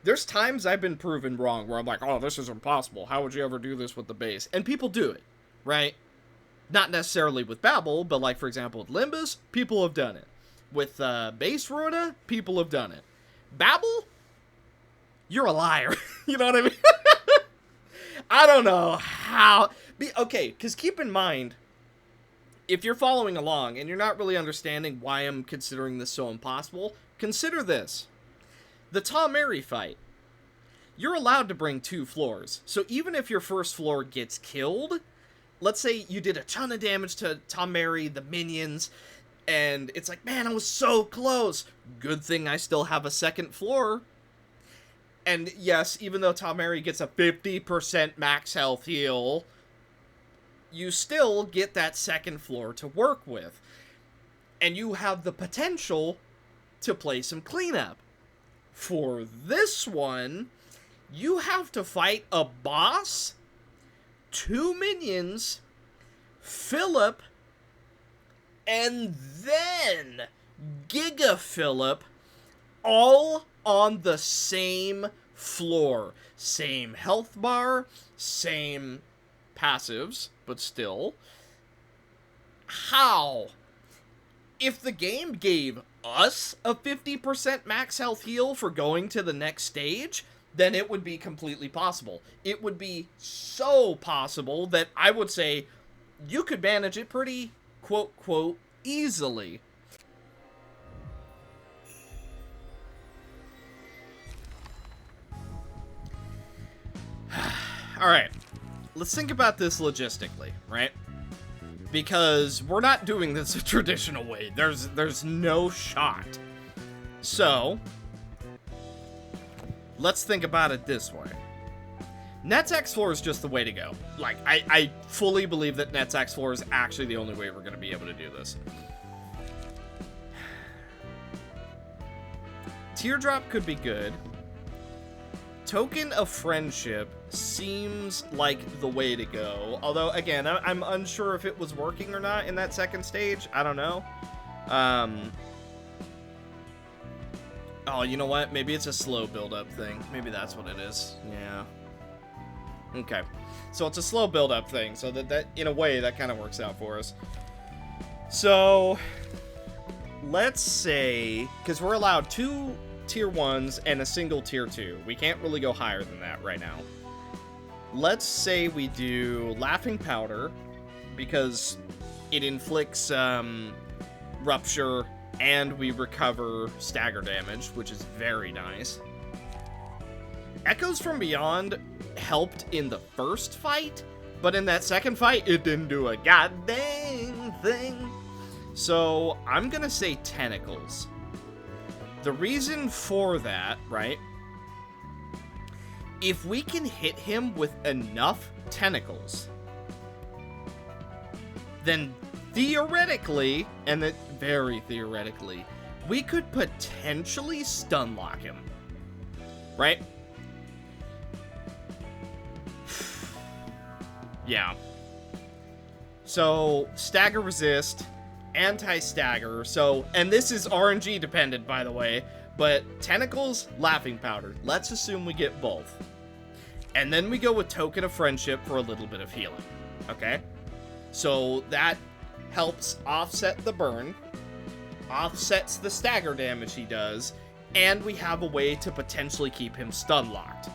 There's times I've been proven wrong where I'm like, oh, this is impossible. How would you ever do this with the base? And people do it, right? Not necessarily with Babel, but like, for example, with Limbus, people have done it. With base Rhoda, people have done it. Babel, you're a liar. You know what I mean? I don't know how... because keep in mind, if you're following along and you're not really understanding why I'm considering this so impossible, consider this. The Tomerry fight. You're allowed to bring 2 floors. So even if your first floor gets killed, let's say you did a ton of damage to Tomerry, the minions, and it's like, man, I was so close. Good thing I still have a second floor. And yes, even though Tomerry gets a 50% max health heal, you still get that second floor to work with. And you have the potential to play some cleanup. For this one, you have to fight a boss, 2 minions, Philip, and then Giga Philip, all on the same floor. Same health bar, same passives, but still. How? If the game gave us a 50% max health heal for going to the next stage, then it would be completely possible. It would be so possible that I would say you could manage it pretty, quote, easily. Alright, let's think about this logistically, right? Because we're not doing this a traditional way. There's no shot. So, let's think about it this way. Nets X4 is just the way to go. Like, I fully believe that Nets X4 is actually the only way we're going to be able to do this. Teardrop could be good. Token of Friendship seems like the way to go. Although, again, I'm unsure if it was working or not in that second stage. I don't know. Oh, you know what? Maybe it's a slow build-up thing. Maybe that's what it is. Yeah. Okay. So it's a slow build-up thing. So that in a way, that kind of works out for us. So, let's say... because we're allowed 2 tier 1s and a single tier 2. We can't really go higher than that right now. Let's say we do Laughing Powder, because it inflicts Rupture, and we recover stagger damage, which is very nice. Echoes from Beyond helped in the first fight, but in that second fight, it didn't do a goddamn thing. So, I'm gonna say Tentacles. The reason for that, right? If we can hit him with enough tentacles, then theoretically, and that very theoretically, we could potentially stun lock him. Right? Yeah. So, stagger resist, anti-stagger, so, and this is RNG dependent, by the way, but Tentacles, Laughing Powder. Let's assume we get both. And then we go with Token of Friendship for a little bit of healing. Okay? So that helps offset the burn, offsets the stagger damage he does, and we have a way to potentially keep him stun locked.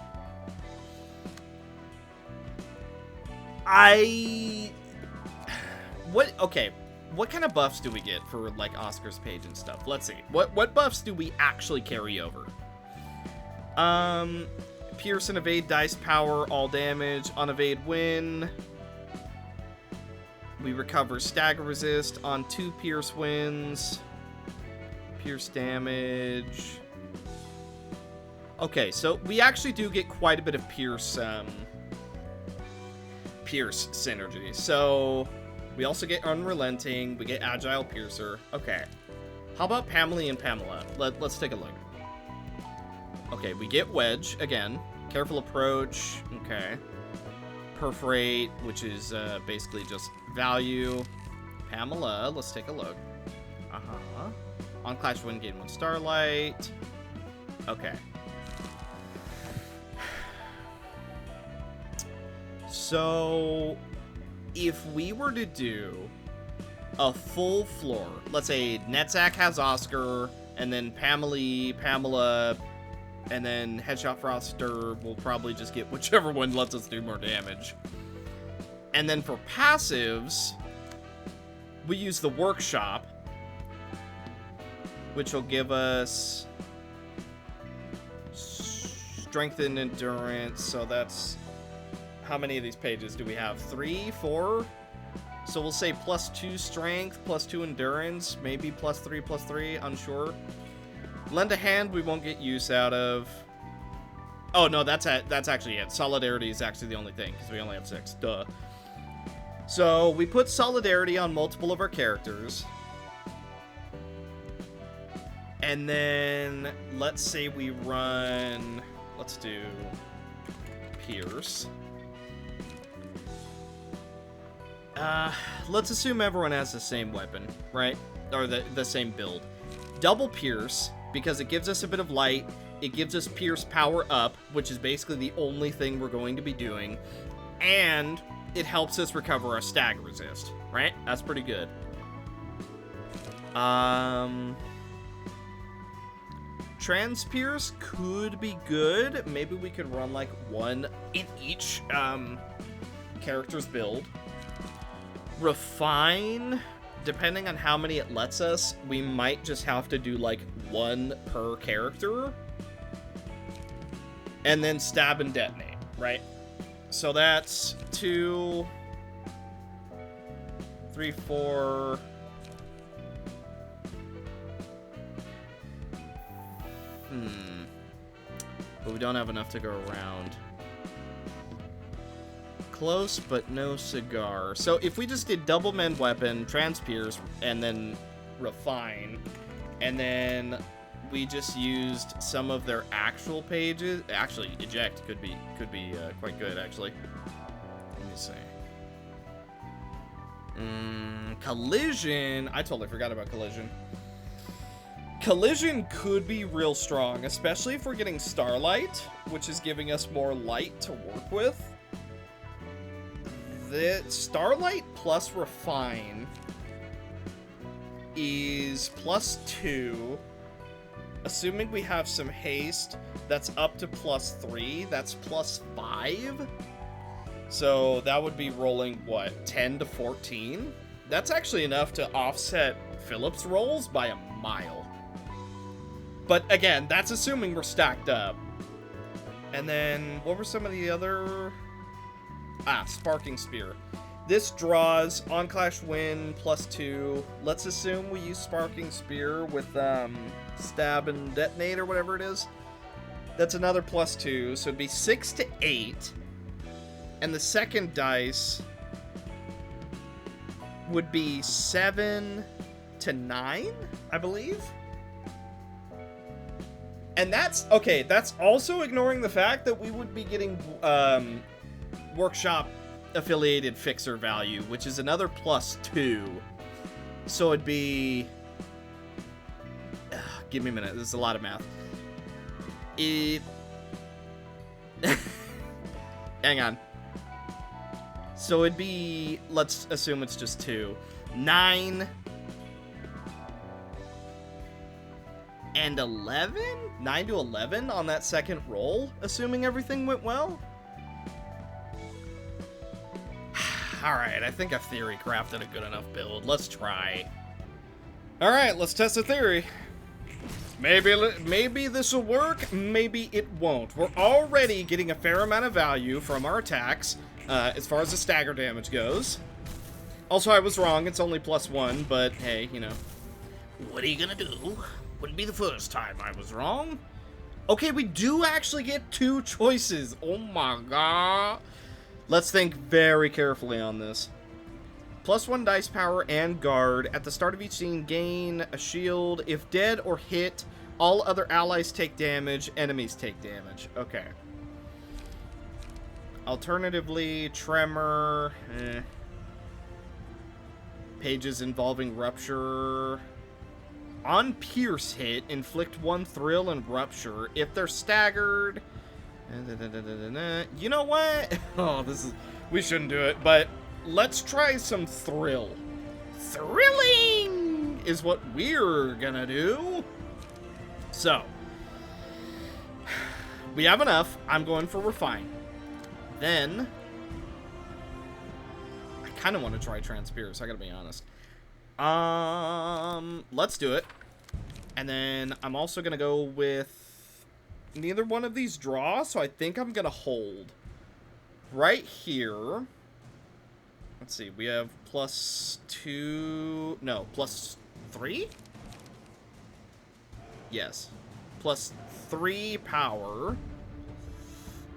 What kind of buffs do we get for, like, Oscar's page and stuff? Let's see. What buffs do we actually carry over? Pierce and Evade, Dice Power, all damage. On Evade, win. We recover Stagger Resist on 2 Pierce wins. Pierce damage. Okay, so we actually do get quite a bit of Pierce synergy. So... We also get Unrelenting. We get Agile Piercer. Okay. How about Pamela and Pamela? Let's take a look. Okay, we get Wedge again. Careful Approach. Okay. Perforate, which is basically just value. Pamela, let's take a look. Uh-huh. On Clash Win, gain 1 Starlight. Okay. So, if we were to do a full floor, let's say Netzach has Oscar, and then Pamela, and then Headshot Froster will probably just get whichever one lets us do more damage. And then for passives, we use the Workshop, which will give us Strength and Endurance, so that's... How many of these pages do we have? 3, 4? So we'll say +2 strength, +2 endurance, maybe +3, unsure. Lend a hand we won't get use out of. Oh no, that's actually it. Solidarity is actually the only thing, because we only have 6. Duh. So we put Solidarity on multiple of our characters. And then let's say we run... Let's do Pierce. Let's assume everyone has the same weapon, right? Or the same build. Double Pierce, because it gives us a bit of light. It gives us Pierce power up, which is basically the only thing we're going to be doing. And it helps us recover our stagger resist, right? That's pretty good. Trans Pierce could be good. Maybe we could run like 1 in each character's build. Refine, depending on how many it lets us, we might just have to do like 1 per character. And then Stab and Detonate, right? So that's 2, 3, 4. But we don't have enough to go around. Close, but no cigar. So if we just did double mend weapon, transpierce, and then refine, and then we just used some of their actual pages. Actually, eject could be quite good. Actually, let me see. Collision. I totally forgot about collision. Collision could be real strong, especially if we're getting Starlight, which is giving us more light to work with. The Starlight plus Refine is +2. Assuming we have some haste, that's up to +3. That's +5. So that would be rolling, what, 10 to 14? That's actually enough to offset Philip's rolls by a mile. But again, that's assuming we're stacked up. And then, what were some of the other... Sparking Spear. This draws on Clash Win +2. Let's assume we use Sparking Spear with Stab and Detonate or whatever it is. That's another +2, so it'd be 6 to 8. And the second dice would be 7 to 9, I believe. And that's, okay, that's also ignoring the fact that we would be getting Workshop affiliated fixer value, which is another +2. So it'd be... give me a minute, this is a lot of math. Hang on. So it'd be, let's assume it's just 2. 9 and 11? 9 to 11 on that second roll, assuming everything went well? Alright, I think I've theory crafted a good enough build. Let's try. Alright, let's test the theory. Maybe this will work, maybe it won't. We're already getting a fair amount of value from our attacks, as far as the stagger damage goes. Also, I was wrong, it's only +1, but hey, you know. What are you gonna do? Wouldn't be the first time I was wrong. Okay, we do actually get 2 choices. Oh my god. Let's think very carefully on this. +1 dice power and guard. At the start of each scene, gain a shield. If dead or hit, all other allies take damage. Enemies take damage. Okay. Alternatively, tremor. Pages involving rupture. On pierce hit, inflict 1 thrill and rupture. If they're staggered... You know what? Oh, we shouldn't do it, but let's try some thrill. Thrilling is what we're gonna do. So, we have enough. I'm going for refine. Then, I kind of want to try Transpierce, I gotta be honest. Let's do it. And then I'm also gonna go with neither one of these draw, so I think I'm gonna hold. Right here. Let's see, we have +2... No, +3? Yes. +3 power.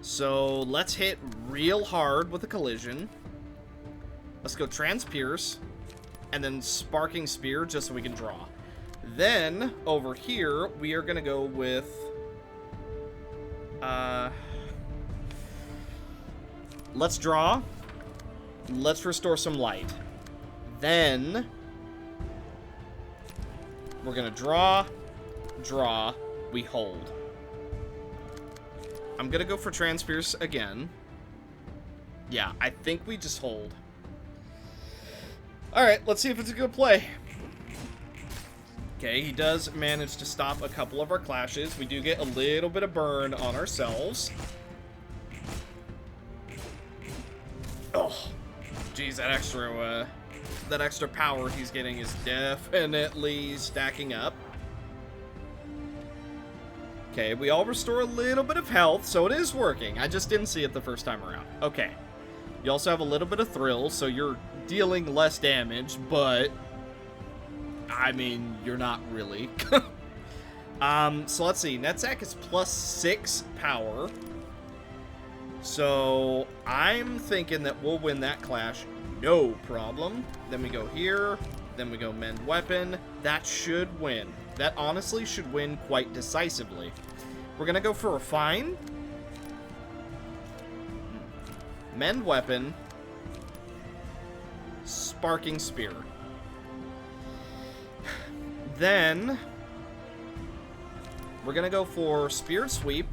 So let's hit real hard with a collision. Let's go Transpierce. And then Sparking Spear, just so we can draw. Then, over here, we are gonna go with... let's draw. Let's restore some light. Then we're gonna draw, we hold. I'm gonna go for Transpierce again. Yeah, I think we just hold. Alright, let's see if it's a good play. Okay, he does manage to stop a couple of our clashes. We do get a little bit of burn on ourselves. Oh, geez, that extra power he's getting is definitely stacking up. Okay, we all restore a little bit of health, so it is working. I just didn't see it the first time around. Okay. You also have a little bit of thrill, so you're dealing less damage, but... I mean, you're not really. So let's see. Netsack is +6 power. So I'm thinking that we'll win that clash. No problem. Then we go here. Then we go Mend Weapon. That should win. That honestly should win quite decisively. We're going to go for Refine. Mend Weapon. Sparking Spear. Then we're going to go for Spirit Sweep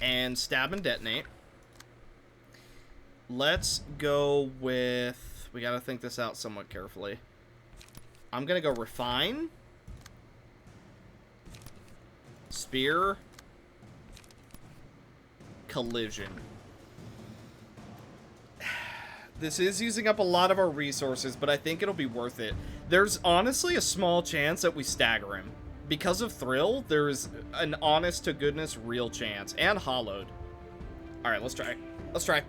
and Stab and Detonate. Let's go with... We got to think this out somewhat carefully. I'm going to go Refine. Spear. Collision. This is using up a lot of our resources, but I think it'll be worth it. There's honestly a small chance that we stagger him. Because of Thrill, there's an honest-to-goodness real chance. And Hollowed. Alright, let's try. Let's try.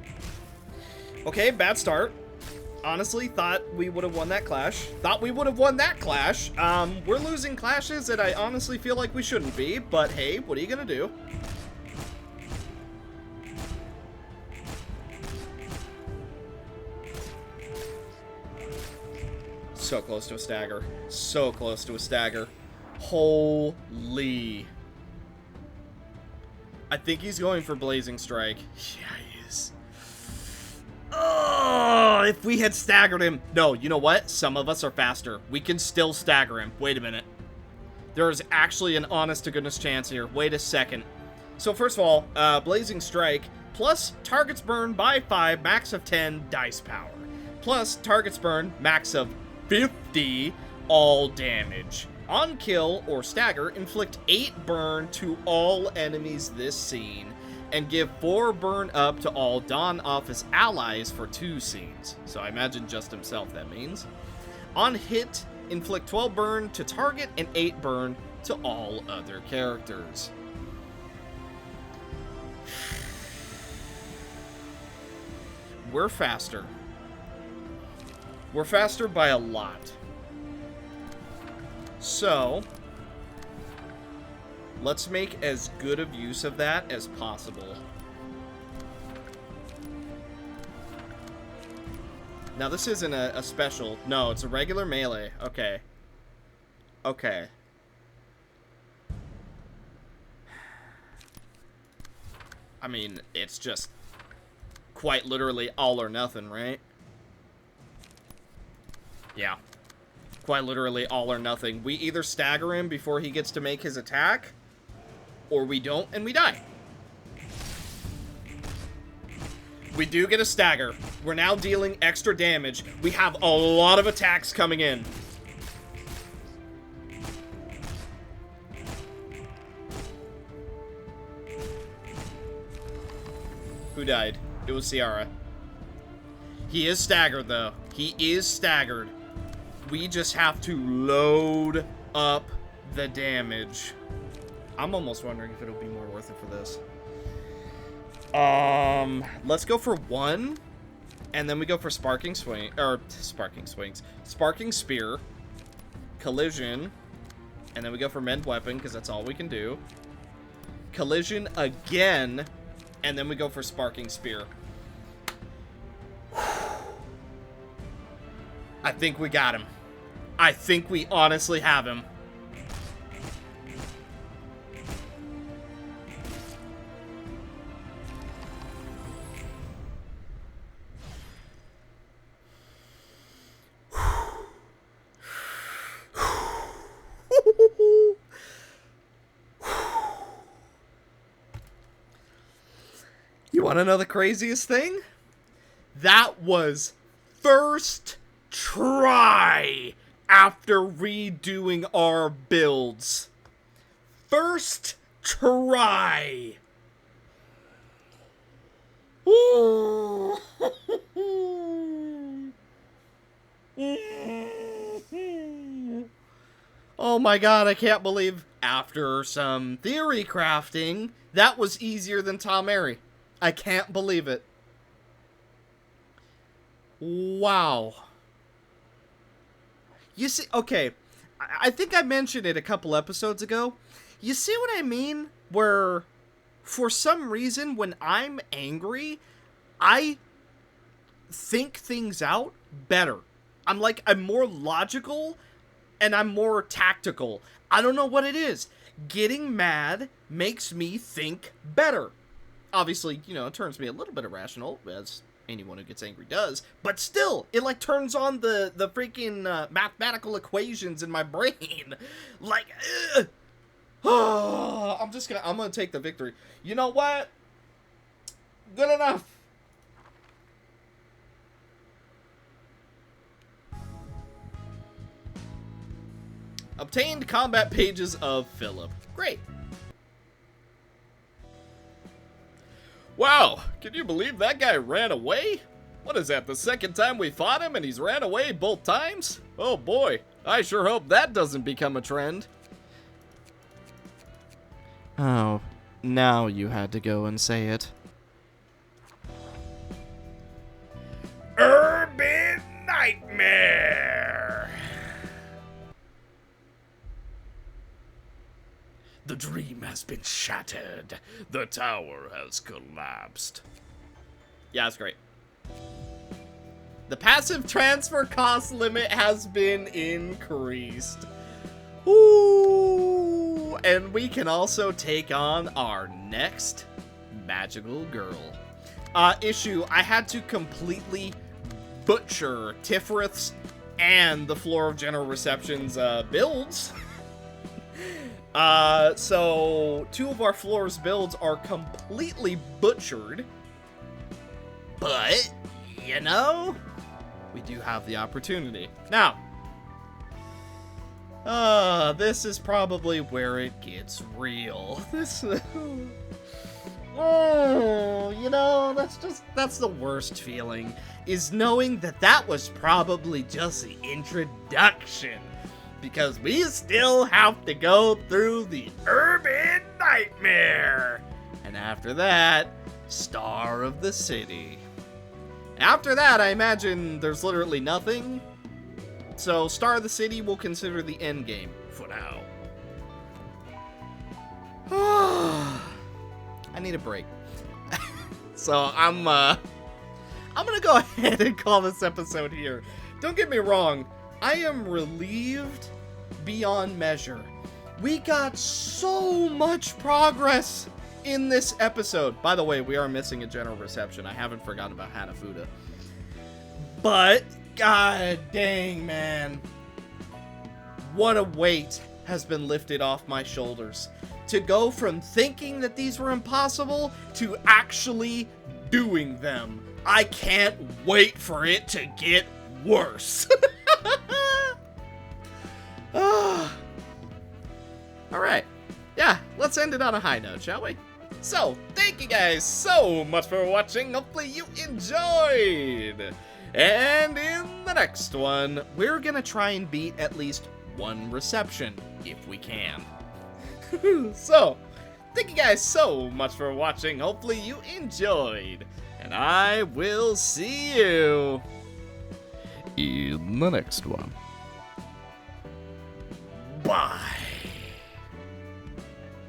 Okay, bad start. Honestly, thought we would have won that clash. We're losing clashes that I honestly feel like we shouldn't be. But hey, what are you gonna do? So close to a stagger. So close to a stagger. Holy. I think he's going for Blazing Strike. Yeah, he is. Oh, if we had staggered him. No, you know what? Some of us are faster. We can still stagger him. Wait a minute. There is actually an honest-to-goodness chance here. Wait a second. So first of all, Blazing Strike, plus targets burn by 5, max of 10, dice power. Plus targets burn, max of 50 all damage. On kill or stagger, inflict 8 burn to all enemies this scene, and give 4 burn up to all Dawn Office allies for 2 scenes. So I imagine just himself, that means. On hit, inflict 12 burn to target and 8 burn to all other characters. We're faster. We're faster by a lot. So, let's make as good of use of that as possible. Now, this isn't a special. No, it's a regular melee. Okay. Okay. I mean, it's just quite literally all or nothing, right? Yeah. Quite literally all or nothing. We either stagger him before he gets to make his attack, or we don't and we die. We do get a stagger. We're now dealing extra damage. We have a lot of attacks coming in. Who died? It was Ciara. He is staggered, though. He is staggered. We just have to load up the damage. I'm almost wondering if it'll be more worth it for this. Let's go for 1, and then we go for Sparking Spear, Collision, and then we go for Mend Weapon, because that's all we can do. Collision again, and then we go for Sparking Spear. I think we got him. I think we honestly have him. You want to know the craziest thing? That was first try after redoing our builds. First try. Ooh. Oh my god, I can't believe after some theory crafting, that was easier than Tomerry. I can't believe it. Wow. You see, okay, I think I mentioned it a couple episodes ago. You see what I mean? Where, for some reason, when I'm angry, I think things out better. I'm more logical, and I'm more tactical. I don't know what it is. Getting mad makes me think better. Obviously, you know, it turns me a little bit irrational, as anyone who gets angry does, but still, it, turns on the freaking mathematical equations in my brain. I'm gonna take the victory. You know what? Good enough. Obtained combat pages of Philip. Great. Wow, can you believe that guy ran away? What is that, the second time we fought him and he's ran away both times? Oh boy, I sure hope that doesn't become a trend.
Oh, now you had to go and say it.
Urban Nightmare! The dream has been shattered. The tower has collapsed. Yeah, that's great. The passive transfer cost limit has been increased. Ooh! And we can also take on our next magical girl. Issue, I had to completely butcher Tifrith's and the Floor of General Reception's builds. So 2 of our floor's builds are completely butchered. But, you know, we do have the opportunity. Now, this is probably where it gets real. You know, that's the worst feeling, is knowing that was probably just the introduction. Because we still have to go through the Urban Nightmare. And after that, Star of the City. After that, I imagine there's literally nothing. So Star of the City we'll consider the end game for now. I need a break. So I'm I'm gonna go ahead and call this episode here. Don't get me wrong, I am relieved beyond measure. We got so much progress in this episode. By the way, we are missing a general reception. I haven't forgotten about Hanafuda. But, god dang, man. What a weight has been lifted off my shoulders. To go from thinking that these were impossible to actually doing them. I can't wait for it to get worse. Alright. Yeah, let's end it on a high note, shall we? So, thank you guys so much for watching. Hopefully you enjoyed. And in the next one, we're gonna try and beat at least one reception, if we can. So, thank you guys so much for watching. Hopefully you enjoyed. And I will see you in the next one. Bye.